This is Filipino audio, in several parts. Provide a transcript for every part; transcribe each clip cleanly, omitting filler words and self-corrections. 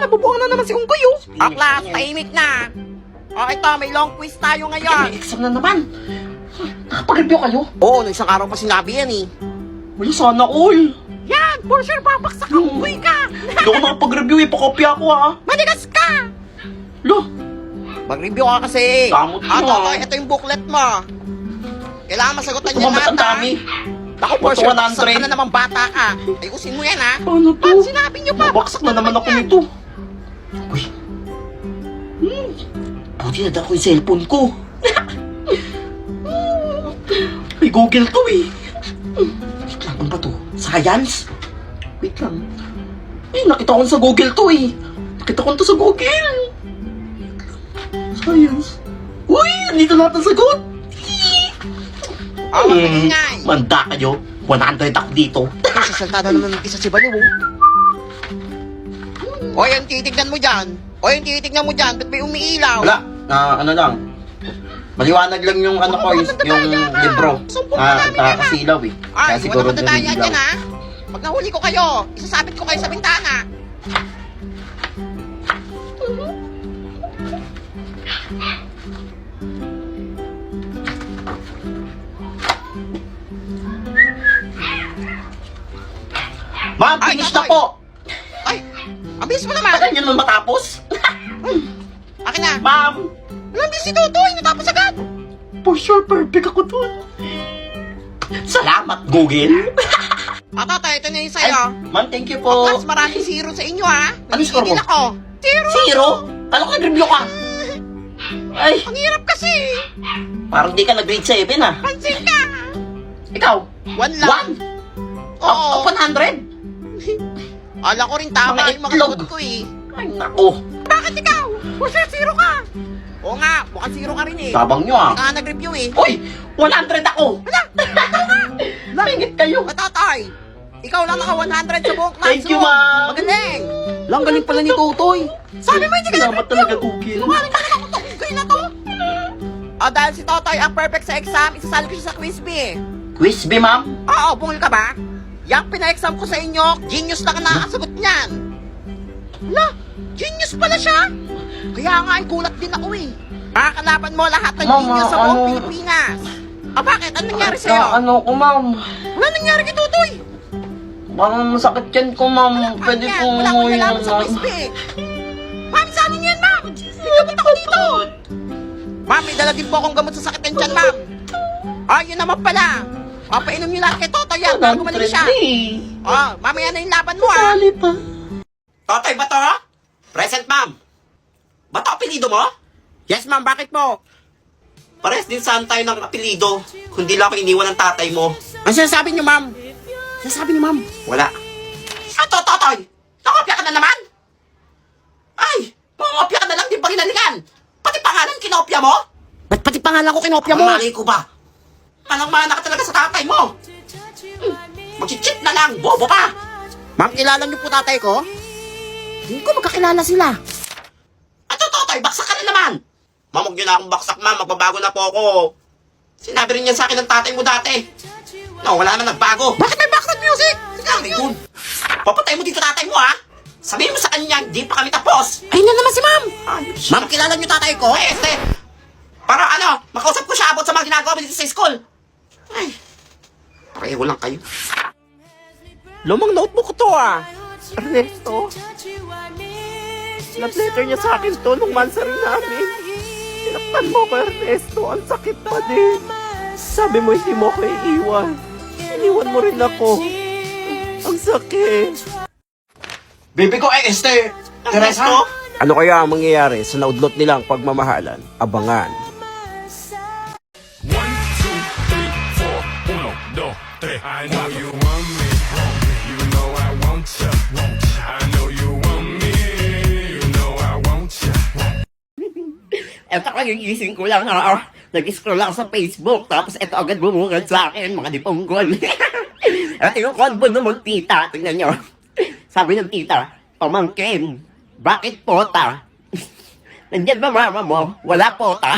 nabubuang na naman si Unggoy, oh. Class, tahimik na. O, ito, may long quiz tayo ngayon. May exam na naman. Nakapag-review kayo? Oo, nung isang araw pa sinabi yan, eh. Wala, sana all. Yan, for sure, babaksak ka, Unggoy ka. Hindi ako nakapag-review eh, pakopya ako ha. Manigas ka. Lo, Mag-review ka kasi. Damot mo, Totoy, ito yung booklet mo. Kailangan masagutan niya tumamat lahat, ang dami. Ako, for sure, 100. baksak ka na naman bata ka. Ayusin mo yan, ha. Paano to? Ba't sinabi niyo pa? Mabaksak na naman ako nito. Uy. Buti na daw ko yung cellphone ko. May Google to eh. Wait lang, ano ba to? Science? Wait lang. Eh, nakita ko sa Google to eh. Nakita ko to sa Google. Science. Uy, nandito lahat ang sagot. Ingay. Manda kayo. 100 ako dito. Sasalta na naman ng isa si Baliw. O, yung titignan mo dyan. Ba't may umiilaw? Wala, ano lang. Maliwanag lang yung ano ko, yung libro. Kasi ilaw eh. Ay, Kaya iwan siguro naman na tayo ilaw. dyan, ha. Pag nahuli ko kayo, isasabit ko kayo sa bintana. Ma'am, Ay, finish na Totoy. po! Ay, ang bilis mo naman. Tagal nyo naman matapos? Akin na. Ma'am! Walang bilis si Totoy, natapos agad. For sure, perfect ako dun. Salamat, Google! Totoy, ito na yung Ay, sa'yo. ma'am, thank you po. Plus, maraming zero sa inyo, ha. Ano score mo? Nagigil ako. Zero. Zero? Kala ko nag-review ka. Ay, Ang hirap kasi. parang di ka nag-grade 7 ah. Pansin ka. Ikaw? One lang. 1? Oo. 100? Ala ko rin tama Mga yung mga itlog. sagot ko, eh. Ay, naku. Bakit ikaw? For sure, zero ka. Oo nga, mukhang zero ka rin, eh. Tabang nyo ah. Hindi ka nga nag-review, eh. Uy! 100 ako! Langit kayo! Totoy, ikaw lang naka 100 sa buong classroom. Thank you, ma'am. Magaling. Lang galing pala ni Totoy. Sabi mo, hindi ka Salamat talaga, Google. Lumalim ka na lang kung tunggoy na to. Dahil si Totoy ang perfect sa exam, isasali ko siya sa quiz bee, eh. Quiz B, ma'am? Oo, bungol ka ba? Yang pina-exam ko sa inyo, genius lang ang nakakasagot niyan. Hala, genius pala siya. Kaya nga, gulat din ako, eh. Makakalaban mo lahat ng Mama, genius sa buong ano? Pilipinas. Bakit? Anong nangyari sa'yo? Ano ko, ma'am? Wala nangyari kay Totoy. Parang masakit yan ko, ma'am. Pwede Yan, kong wala akong umuwi nalaman na, sa ma'am. quiz bee. Ma'am, saan niyo yan, ma'am? Gamot ako dito. Ma'am, may dala din po akong gamot sa sakit ng tiyan, ma'am. Yun naman pala. Papainom niyo lahat kay Totoy yan bago gumaling siya. Mamaya na yung laban mo, ha? Sali pa. Totoy ba to? Present, ma'am. Ba to apelido mo? Yes, ma'am. Bakit po? Pares din saan tayo ng apelido. Kundi lang ako iniwan ng tatay mo. Ano sinasabi niyo, ma'am? Sinasabi niyo, ma'am? Wala. Totoy! Nakopya ka na naman? Ay! Mangopya ka na lang, di ba kinalikan? Pati pangalan kinopya mo? Ba't pati pangalan ko kinopya mo? Mali ko ba? Manang-mana ka talaga sa tatay mo. Mag-cheat na lang, bobo pa. Ma'am, kilala niyo po tatay ko? Hindi ko magkakilala sila. Totoy, baksak ka na naman. Ma'am, huwag niyo na akong baksak, ma'am. Magbabago na po ako. Sinabi rin yan sa akin ng tatay mo dati. No, wala na nagbago. Bakit may background music? Very good. Papatay mo dito tatay mo, ha? Sabihin mo sa kanya, di pa kami tapos. Ayun na naman si ma'am. Ayos. Ma'am, kilala niyo tatay ko? Ay, para ano, makausap ko siya about sa mga ginagawa mo dito sa school. Ay, pareho lang kayo. Lumang notebook ko to, ah. Ernesto. Love letter niya sa akin to nung mansari namin. Tinakpan mo ko, Ernesto. Ang sakit pa din. Sabi mo hindi mo ako iiwan. Iniwan mo rin ako. Ang sakit. Baby ko ay Ernesto. Ano kaya ang mangyayari sa naudlot nilang pagmamahalan? Abangan. 1, 2, 3, 4, 1, 2, 3. I know you want me. You know I want ya. I know you want me. You know I want ya. Eto kagigising ko lang, ha? Nag-scroll lang sa Facebook, tapos eto agad bumungad sa akin, mga dipunggol. Eto yung konbo ng tita, tingnan nyo. Sabi ng tita, pamangkin, bakit pota? Nandyan ba mama mo? Wala pota.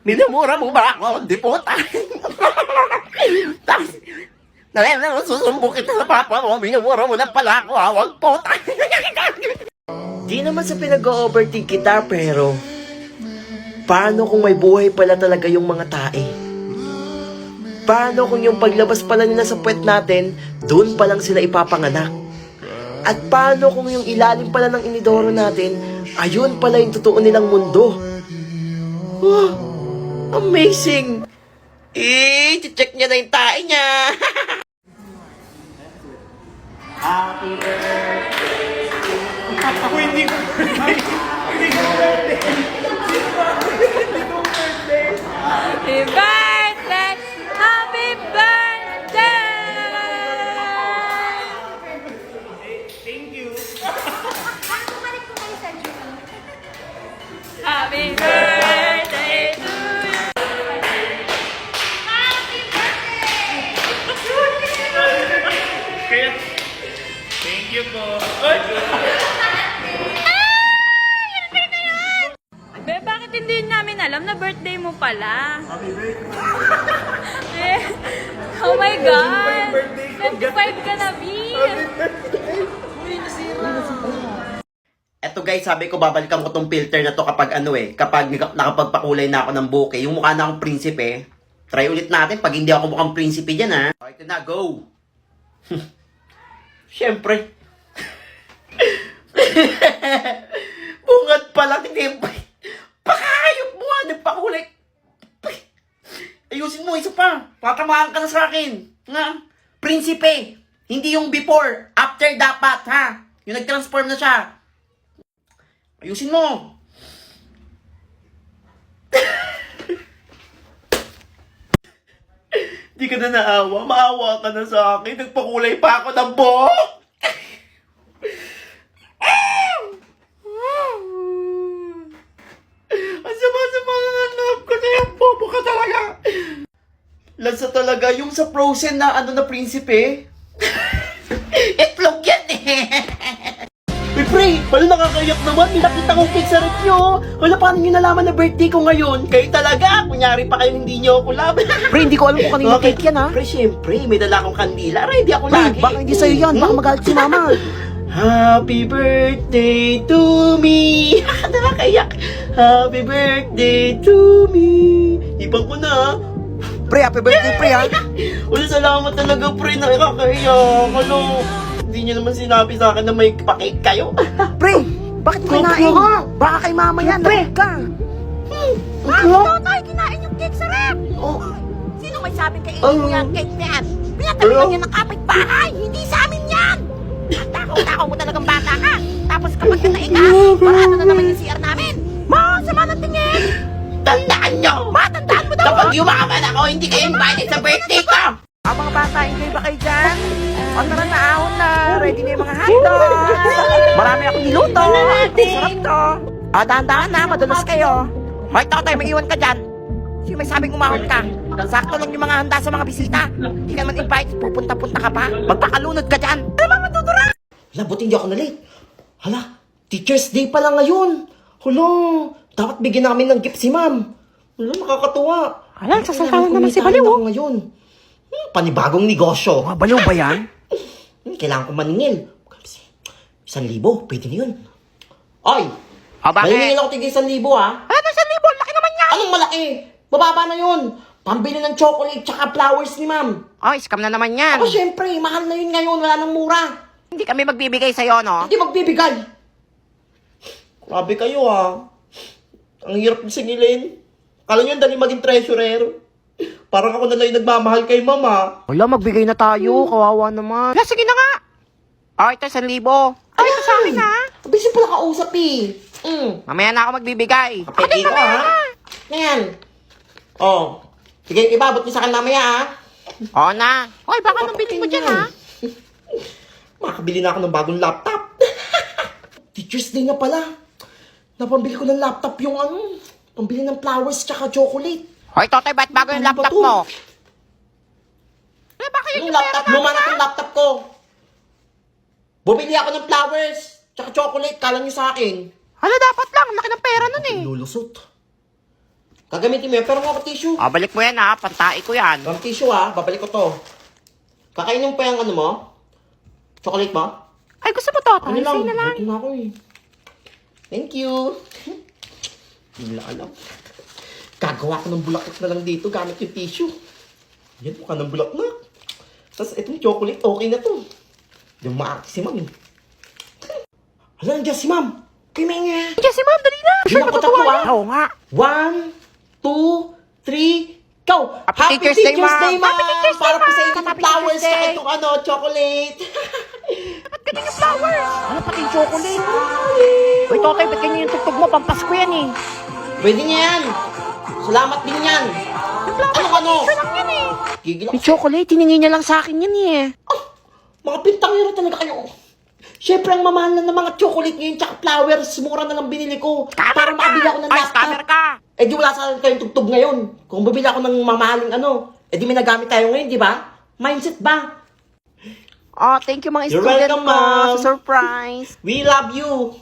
Minamura mo ba ako? Di pota. Tapos, Susumbo kita sa papa mo, minumura mo na pala ako, huwag po. Di naman sa pinag-overthink kita, pero paano kung may buhay pala talaga yung mga tae? Paano kung yung paglabas pala nila sa puwet natin, doon pa lang sila ipapanganak? At paano kung yung ilalim pala ng inidoro natin, ayun pala yung totoo nilang mundo? Oh, amazing! check niya na yung tae niya! Happy birthday! Ako hindi ko birthday! Hindi ko birthday! Happy birthday! Happy birthday! Happy birthday to you! Thank you po. Be, bakit hindi namin alam na birthday mo pala? Happy birthday! Oh my God! 25 ka na, B! Eto guys, sabi ko babalikan ko tong filter na to kapag kapag nakapagpakulay na ako ng bouquet. Yung mukha na akong prinsipe. Try ulit natin pag hindi ako mukhang prinsipe dyan ha. Okay, ito na, go! Siyempre. Bungat pala, hindi pa. Pakayop mo nga, nagpakulay. Ayusin mo, isa pa. Tatamaan ka na sa akin. Nga, prinsipe. Hindi yung before, after dapat ha. Yung nag-transform na siya. Ayusin mo. Di ka na naawa. Maawa ka na sa akin. Nagpakulay pa ako ng buhok. Ang sama-sama na love ko na yung bobo ka talaga. Lansa talaga yung sa Frozen na na prinsipe. Itlog yan Uy, pre, wala nakakayak naman. May nakita kong cake sa rep nyo. Wala, paano nyo nalaman na birthday ko ngayon? Kayo talaga. Kunyari pa kayo hindi nyo ako love. Pre, hindi ko alam kung kanino cake yan, ha? Pre, syempre, may dala akong kandila. Ready ako Pre, lagi. baka hindi sa'yo yan. Baka magalit si mama. Happy birthday to me. Nakakayak. Happy birthday to me. Ibang ko na. Pre, happy birthday, pre, ha? Wala, salamat talaga, pre. Nakakayak. Ano? Hindi nyo naman sinabi sa akin na may pakik kayo. Pre, bakit mo kinain? Baka kay mama yan. Pre. Ka. Ikaw tayo kinain yung cake sa rep! Oh, Sino may sabing kainin mo yung cake na yan? Pinataliman yan ng kapitbahay! Hindi sa amin yan! Takaw-takaw mo talagang bata ka! Tapos kapag nanaig ka, parado na naman yung CR namin! Ma, sama ng tingin! tandaan nyo. Matandaan mo daw! Kapag yumaman ako, hindi kayo invited sa birthday ko. Mga bata, enjoy ba kayo dyan? O tara na, ahon na. Ready na yung mga hotdog. Marami akong niluto. Sarap to. O, dahan-dahan na, madulas kayo. Hoy, Totoy, mag-iwan ka dyan. Sino may sabing umahon ka? Sakto lang yung mga handa sa mga bisita. Hindi ka naman invite, pupunta-punta ka pa. Magpakalunod ka dyan. Ano ba matutura? Hala, buti hindi ako na late. Hala, Teacher's Day pa lang ngayon. Hala, dapat bigyan namin ng gift si ma'am. Hala, nakakatuwa. Hala, sasaltahan naman si Baliw. Ako ngayon. Panibagong negosyo. Mga baliw ba yan? Kailangan ko maningil. 1,000, pwede na yun. Ay! O, bakit? Maningil ako tigil 1,000 ha? Ano, 1,000? Laki naman yan. Anong malaki? Mababa na yun. Pambili ng chocolate tsaka flowers ni ma'am. O, scam na naman yan. Ako syempre, mahal na yun ngayon. Wala nang mura. Hindi kami magbibigay sa'yo, no? Hindi magbibigay. Grabe kayo ha. Ang hirap singilin. Kala nyo dali maging treasurer. Parang ako na lang yung nagmamahal kay mama. Wala, magbigay na tayo. Kawawa naman. Wala, sige na nga. O, ito 1,000. Ay, ito sa akin, ha? Busy pala kausap eh. Mamaya na ako magbibigay. Pwede ko ha. Ngayon. Oh. Sige, ibabot niyo sa akin mamaya ha. Oo na. Hoy, baka nang bilhin mo dyan, ha? Makakabili na ako ng bagong laptop. Teacher's Day na pala. Napambili ko ng laptop yung pambili ng flowers tsaka chocolate. Hoy, Totoy, ba't bago yung Ano ba laptop to? mo? Eh, baka yun Yung yung laptop, luma na yung laptop ko. Bumili ako ng flowers tsaka chocolate. Kala niyo sa akin. Hala, dapat lang. Laki ng pera nun, eh. Lulusot. Gagamitin mo yan, pero nga tissue. O, balik mo yan, ha? Pantai ko yan. Ang tissue ha, babalik ko to. Kakainin mo pa yung ano mo? Chocolate mo? Ay, gusto mo to? Ano lang? Sa'yo na lang. Ito na ako eh. Thank you. Wala alam. Gagawa ko ng bulaklak na lang dito gamit yung tissue. Yan, mukha ng bulaklak. Tapos itong chocolate, okay na to. Yung maarte si ma'am eh. Hala, nandiyan si ma'am. Kayo may nga. Yes, si ma'am, dali na. Bilang ko tatlo ah. Oo nga. 1, 2, 3, go! Happy Teacher's Day, ma'am. ma'am! Happy Teacher's Day, Para po sa ma'am. inyo ng Happy flowers Teacher's Day. sa itong ano, chocolate. Ba't ganyan yung flowers? Ano pati yung chocolate? Uy, Totoy, ba't ganyan yung tugtog mo? Pampasko yan eh. Pwede niya yan. Salamat din yan. Ano? Ito lang yan eh. Gigil ako. Yung chocolate, hiningi niya lang sa akin yan eh. Mga pintangero talaga kayo. Siyempre, ang mamahal na ng mga chocolate ngayon tsaka flowers, mura na lang binili ko. Para makabili ako ng Ay, laptop. scammer ka! Eh di wala sa tayong tugtog ngayon. Kung bibili ako ng mamahaling ano, eh di may nagamit tayo ngayon, di ba? Mindset ba? Oh, thank you mga You're student welcome, ko ma'am. sa surprise. We love you.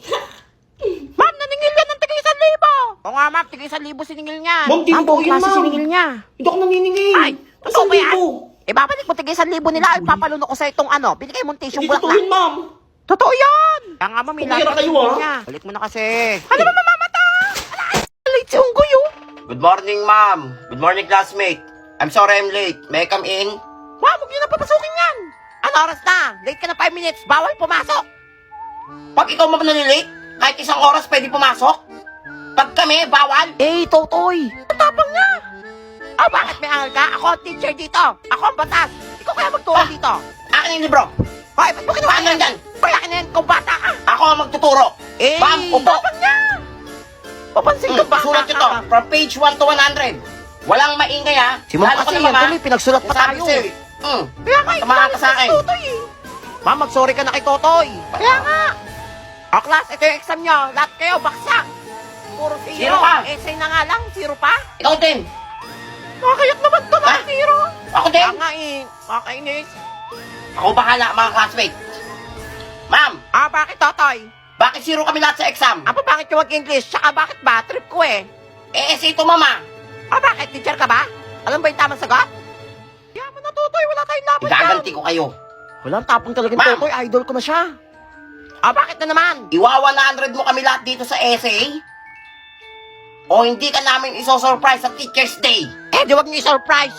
Ma'am, naningil yan ng tigil 1,000. Oo nga, ma'am, tigil 1,000 siningil niya. Ma'am, di Ang po buong yun, klase ma'am. siningil niya. Hindi ako naniningil. Ay, totoo ba yan? 1,000. Eh, babalik mo tigil 1,000 nila ay papalunok ko sa itong ano. Binigay mong tissue Hindi totoo bulaklak. yun, ma'am. Totoo yan! Kaya nga, ma'am, Pumira kayo, ah. niya. Balik mo na kasi. Ano ba mamamata? Late si Unggoy oh. Good morning, ma'am. Good morning, classmate. I'm sorry I'm late. May I come in? Ma'am, huwag niyo na papasukin yan. Ano oras na? Late ka na 5 minutes. Bawal pumasok. Pag ikaw manalilate, kahit isang oras pwede pumasok. Pag kami, bawal. Eh, Totoy. Tapang niya. Ah, bakit may angal ka? Ako ang teacher dito. Ako ang batas. Ikaw kaya magturo dito. Akin yung libro. Hoy, ba't mo kinuha Paano yan? Hoy, akin na yan. Kung bata ka. Ako ang magtuturo. Eh, Ma'am, upo. tapang niya. Papansin ka ba? Sulat nyo to. From page 1 to 100. Walang maingay, ha? Si Ma'am Lalo kasi ka na, yan ma'am, ha? tuloy, pinagsulat pa Sabi tayo. sa'yo, eh. Kaya nga, Tamahan ka sa akin. Tutoy eh. Ma'am, mag-sorry ka na kay Totoy. Kaya nga. O, class, ito yung exam nyo. Lahat kayo, baksak. Puro zero. Zero ka. Essay na nga lang, zero pa. Ikaw din. Nakakayak naman to, Ha? mga zero. Ako din. Kaya nga eh, makakainis. Ako bahala, mga classmate. Ma'am, Ah, bakit Totoy? bakit zero kami lahat sa exam? Apa, bakit yung mag-English? Tsaka bakit ba? Trip ko eh. Eh, essay to, mama. Ah, bakit? Teacher ka ba? Alam ba yung tamang sagot? Yaman na, Tutoy. Wala tayong laban dyan. Igaganti ko kayo. Walang tapong talaga ni Ma'am. Totoy. Idol ko na siya. Ah, bakit na naman? Iwa 100 mo kami lahat dito sa essay? O hindi ka namin iso-surprise sa Teacher's Day? Eh, di wag niyo i-surprise.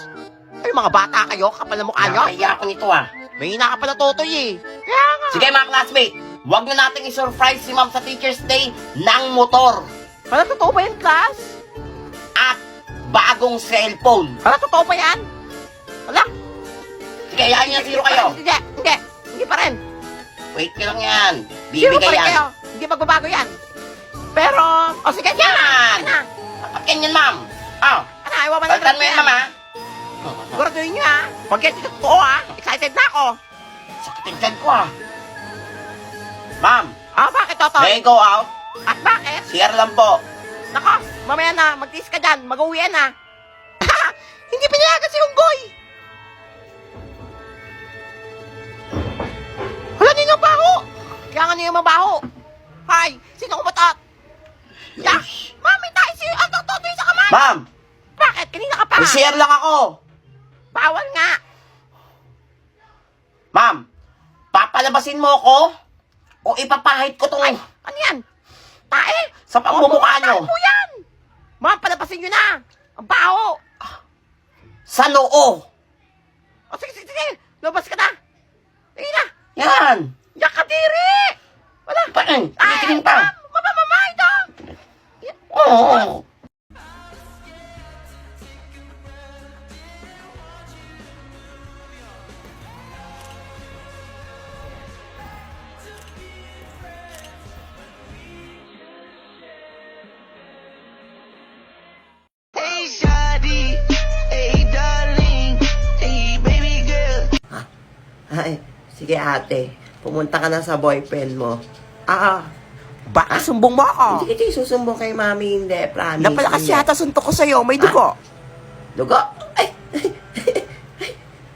Ay, mga bata kayo, kapal na mukha nyo. Nakakaya ako nito, ah. May hina ka pa na Totoy eh. Kaya nga. Sige, mga classmate. Huwag na nating isurprise si ma'am sa Teacher's Day ng motor Wala, totoo ba yan, class? at bagong cellphone. Wala, totoo ba yan? Wala. Sige, ayahin niya zero kayo. Hindi, hindi. Hindi pa rin. Wait ka lang yan. Zero pa Bibigay rin yan. kayo. Hindi magbabago yan. Pero, o sige, yan. Yan! Ano? Dapat ganyan, ma'am. Oh, Ano, ayaw ba balikan mo yan, ma'am, ha? Siguraduhin nyo ha. Huwag yan dito totoo ha. Excited na ako. Sakitin dyan ko, ah. Ma'am, Ah, bakit Totoy? may I go out? At bakit? CR lang po. Nako, mamaya na. Mag-tiis ka dyan. Mag-uwian na. Hindi pinayagan si Unggoy. Wala din yung baho. Kaya nga niyo mabaho. Hay, sino kumatot? Ya, mami tayo si Totoy sa kamay. Ma'am, Bakit? Kanina ka pa. may CR lang ako. Bawal nga. Ma'am, papalabasin mo ako o ipapahit ko tong Ay, ano yan? Tae? sa pamumukha nyo Ano yan? Ma'am, palabasin nyo na. Ang baho. sa noo. O sige, sige, sige. Lumabas ka na. Sige na. Yan. Yak ka diri. Wala. Titingin pa. Mama ito. Oo. Hey, Shadi. Hey, darling. Hey, baby girl. Ay, sige ate. Pumunta ka na sa boyfriend mo. Baka sumbong mo ako. Hindi kita isusumbong kay mami, hindi. Promise. Napalakas hindi. yata suntok ko sa'yo. May dugo. Dugo? Ay!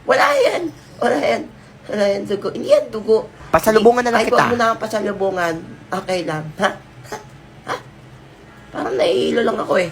Wala yan. Wala yan. Wala yan dugo. Hindi yan dugo. Pasalubungan na lang Ay, kita. huwag mo na akong pasalubungan. Okay lang. Ha? Ha? Ha? Parang nahihilo lang ako eh.